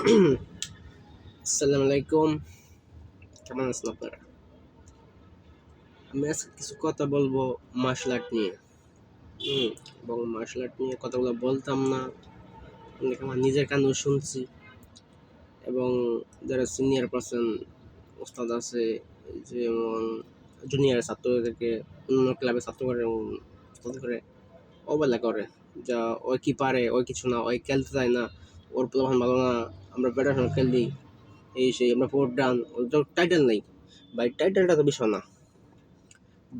আসসালামু আলাইকুম, কেমন আছেন আপনারা? আমি আজকে কিছু কথা বলবো মার্শাল আর্ট নিয়ে। হুম, এবং মার্শাল আর্ট নিয়ে কথাগুলো বলতাম না, অনেক আমার নিজের কানেও শুনছি। এবং যারা সিনিয়র পার্সন ওস্তাদ আছে, যেমন জুনিয়র ছাত্রদেরকে অন্য ক্লাবে ছাত্র করে এবং ওস্তাদ করে অবহেলা করে, যা ওই কি পারে, ওই কিছু না, ওই খেলতে চায় না, ওর প্লান ভালো না, আমরা বেটার খেলি, এই সেই আমরা ফোর ডান, ওর তো টাইটেল নেই। ভাই টাইটেলটা তো বিষয় না।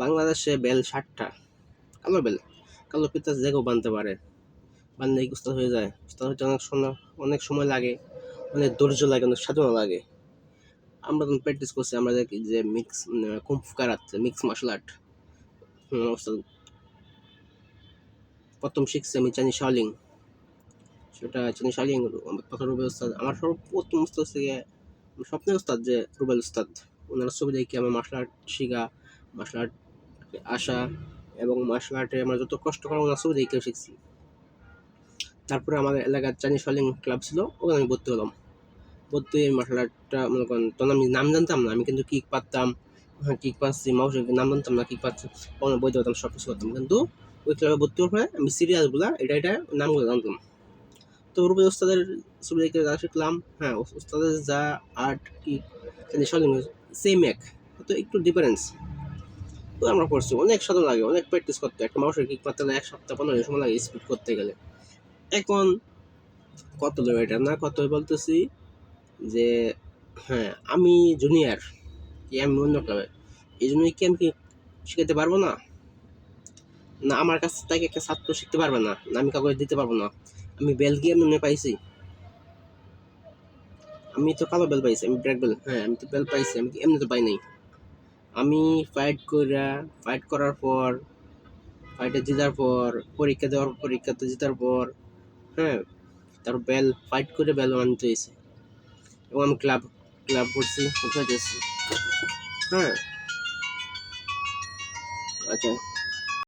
বাংলাদেশে বেল 60টা, কালো বেল, কালো পিতাস যে কেউ বানতে পারে, বানলে উস্তাদ হয়ে যায়। উস্তাদ হতে অনেক সময় লাগে, অনেক ধৈর্য লাগে, অনেক সাধনা লাগে। আমরা যখন প্র্যাকটিস করছি, আমরা দেখি যে mix kung fu karate, mix martial art, উস্তাদ প্রথম শিখছি আমি চাইনি শাওলিং। সেটা চাইনি শাওলিং প্রথম রুবেল উস্তাদ, আমার সর্বপ্রথম উস্তাদ হচ্ছে গিয়ে স্বপ্নের উস্তাদ যে রুবেল উস্তাদ। ওনার ছবি দেখি আমার মার্শাল আর্ট শিখা, মার্শাল আর্ট আসা, এবং মার্শাল আর্টে আমরা যত কষ্ট করা ওনার ছবি দেখে শিখছি। তারপরে আমাদের এলাকার চাইনিজ শলিং ক্লাব ছিল, ওখানে আমি ভর্তি হলাম। ভর্তি হয়ে মার্শাল আর্টটা মনে করেন, তখন আমি নাম জানতাম না, আমি কিন্তু কিক পারতাম, হ্যাঁ কিক পাচ্ছি, মাউসের নাম জানতাম না, কিক পাচ্ছি কোনো বই দিতাম, সব কিছু করতাম। কিন্তু ওই ক্লাবে ভর্তি হওয়ার পরে আমি সিরিয়ালগুলা এটা নামগুলো জানতাম। তো রুবেল ওস্তাদের ছবি দেখে যা শিখলাম, হ্যাঁ ওস্তাদের যা আর্ট কি চাইনিজ শলিং সেম এক, তো একটু ডিফারেন্স। তো আমরা করছি, অনেক সাধন লাগে, অনেক প্র্যাকটিস করতে, একটা মাউসের কিক পারতে গেলে 1 সপ্তাহ 15 দিন সময় লাগে স্পিড করতে গেলে। এখন কত দেবে এটা না, কত বলতেছি যে হ্যাঁ আমি জুনিয়র, কি আমি অন্য ক্লাবে, এই জন্যই কি আমি কি শিখাতে পারবো না? না আমার কাছ থেকে একটা ছাত্র শিখতে পারবে না, না আমি কাগজ দিতে পারবো না? আমি বেলজিয়াম এমনি পাইছি, আমি তো কালো বেল পাইছি, আমি ব্ল্যাক বেল, হ্যাঁ আমি তো বেল পাইছি, আমি এমনি তো পাই নাই। আমি ফাইট করার পর, ফাইটে জেতার পর, পরীক্ষাতে জেতার পর, হ্যাঁ তার বেল ফাইট করে বেল আনতে হয়েছে। এবং আমি ক্লাব ক্লাব করছি, কোথায় গেছি, হ্যাঁ আচ্ছা।